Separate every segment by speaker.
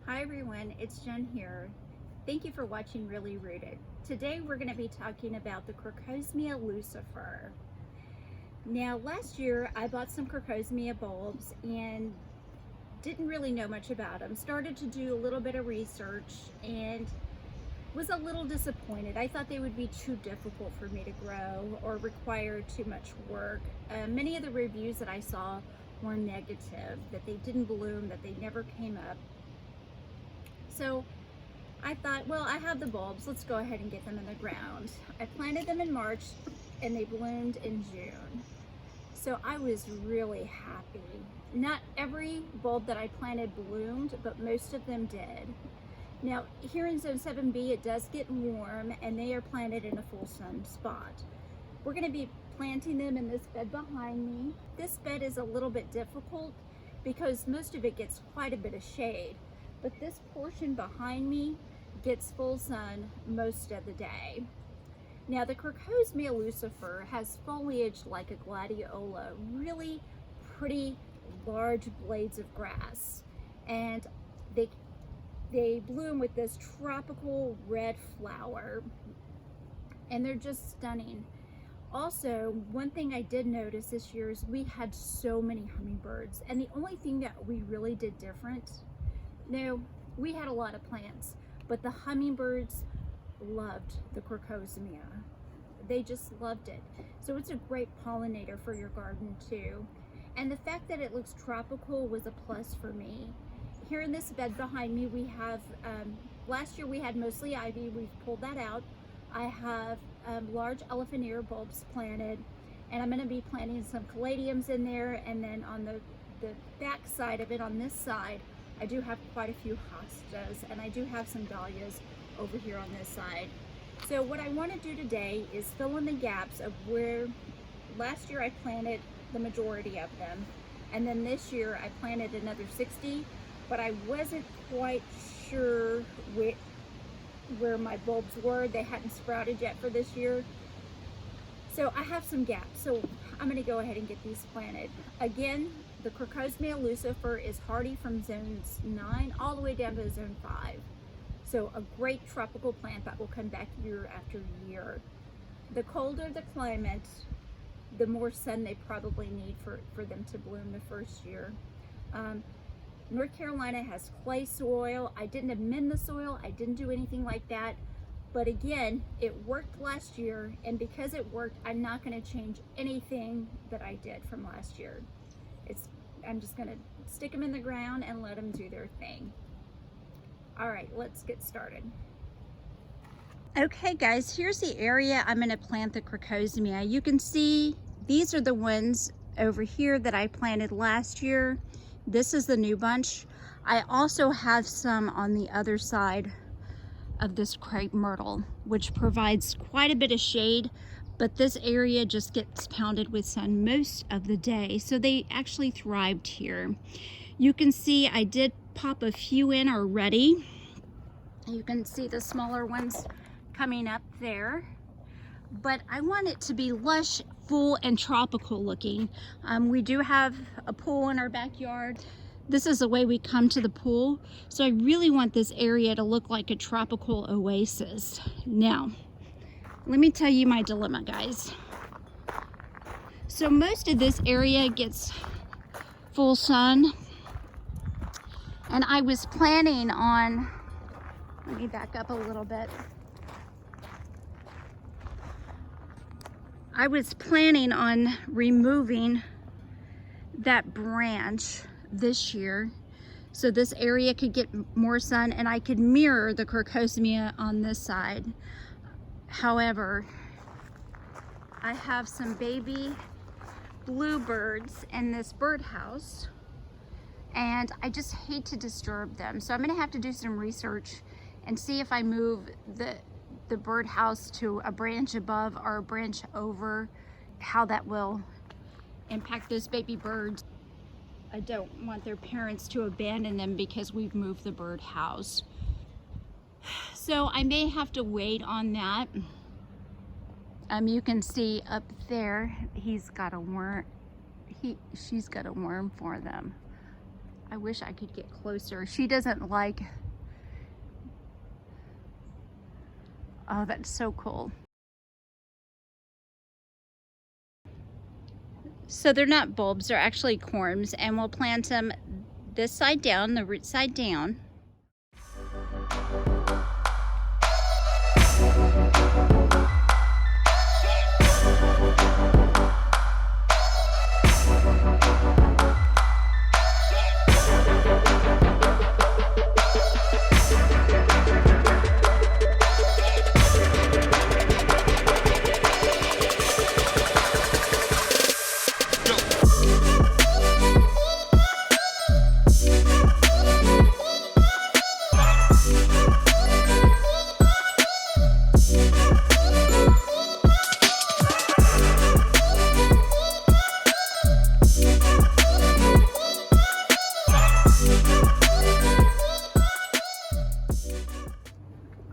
Speaker 1: Hi everyone, it's Jen here. Thank you for watching Really Rooted. Today we're going to be talking about the Crocosmia lucifer. Now last year I bought some Crocosmia bulbs and didn't really know much about them. Started to do a little bit of research and was a little disappointed. I thought they would be too difficult for me to grow or require too much work. Many of the reviews that I saw were negative, that they didn't bloom, that they never came up. So I thought, well, I have the bulbs, let's go ahead and get them in the ground. I planted them in March and they bloomed in June. So I was really happy. Not every bulb that I planted bloomed, but most of them did. Now here in zone 7B it does get warm and they are planted in a full sun spot. We're going to be planting them in this bed behind me. This bed is a little bit difficult because most of it gets quite a bit of shade, but this portion behind me gets full sun most of the day. Now the Crocosmia lucifer has foliage like a gladiola, really pretty large blades of grass, and they bloom with this tropical red flower and they're just stunning. Also, one thing I did notice this year is we had so many hummingbirds, and the only thing that we really did different, no, we had a lot of plants, but the hummingbirds loved the Crocosmia. They just loved it. So it's a great pollinator for your garden too. And the fact that it looks tropical was a plus for me. Here in this bed behind me, we have, last year we had mostly ivy. We've pulled that out. I have large elephant ear bulbs planted, and I'm going to be planting some caladiums in there. And then on the back side of it, on this side, I do have quite a few hostas, and I do have some dahlias over here on this side. So what I want to do today is fill in the gaps of where last year I planted the majority of them, and then this year I planted another 60, but I wasn't quite sure where my bulbs were. They hadn't sprouted yet for this year. So I have some gaps. So I'm going to go ahead and get these planted. Again, the Crocosmia lucifer is hardy from zones 9 all the way down to zone 5. So a great tropical plant that will come back year after year. The colder the climate, the more sun they probably need for them to bloom the first year. North Carolina has clay soil. I didn't amend the soil. I didn't do anything like that. But again, it worked last year, and because it worked, I'm not going to change anything that I did from last year. I'm just going to stick them in the ground and let them do their thing. All right, let's get started. Okay guys, here's the area I'm going to plant the Crocosmia. You can see these are the ones over here that I planted last year. This is the new bunch. I also have some on the other side of this crepe myrtle, which provides quite a bit of shade, but this area just gets pounded with sun most of the day, so they actually thrived here. You can see I did pop a few in already. You can see the smaller ones coming up there, but I want it to be lush, full, and tropical looking. We do have a pool in our backyard. This is the way we come to the pool, so I really want this area to look like a tropical oasis. Now, let me tell you my dilemma, guys. So most of this area gets full sun, and I was planning on, let me back up a little bit. I was planning on removing that branch this year so this area could get more sun and I could mirror the Crocosmia on this side. However, I have some baby bluebirds in this birdhouse and I just hate to disturb them. So I'm gonna have to do some research and see if I move the birdhouse to a branch above or a branch over, how that will impact those baby birds. I don't want their parents to abandon them because we've moved the birdhouse. So I may have to wait on that. You can see up there, she's got a worm for them. I wish I could get closer. She doesn't like, oh, that's so cool. So they're not bulbs, they're actually corms, and we'll plant them this side down, the root side down.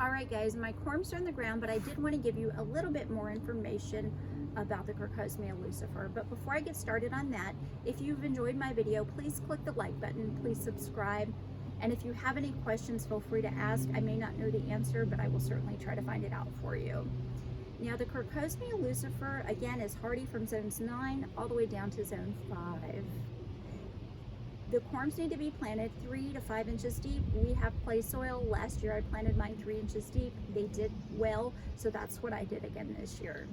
Speaker 1: Alright guys, my corms are in the ground, but I did want to give you a little bit more information about the Crocosmia lucifer. But before I get started on that, if you've enjoyed my video, please click the like button, please subscribe, and if you have any questions, feel free to ask. I may not know the answer, but I will certainly try to find it out for you. Now the Crocosmia lucifer, again, is hardy from zones 9 all the way down to zone 5. The corms need to be planted 3 to 5 inches deep. We have clay soil. Last year I planted mine 3 inches deep. They did well, so that's what I did again this year.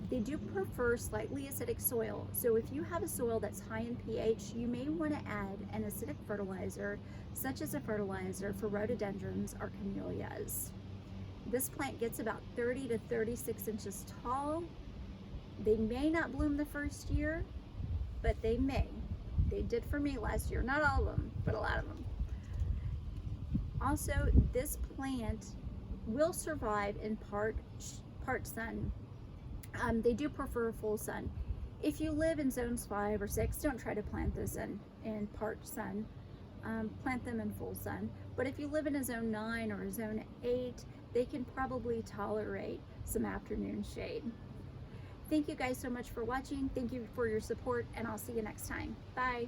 Speaker 1: They do prefer slightly acidic soil, so if you have a soil that's high in pH, you may want to add an acidic fertilizer, such as a fertilizer for rhododendrons or camellias. This plant gets about 30 to 36 inches tall. They may not bloom the first year, but they may. They did for me last year. Not all of them, but a lot of them. Also, this plant will survive in part sun. They do prefer full sun. If you live in zones 5 or 6, don't try to plant this in part sun. Plant them in full sun. But if you live in a zone 9 or a zone 8, they can probably tolerate some afternoon shade. Thank you guys so much for watching. Thank you for your support, and I'll see you next time. Bye.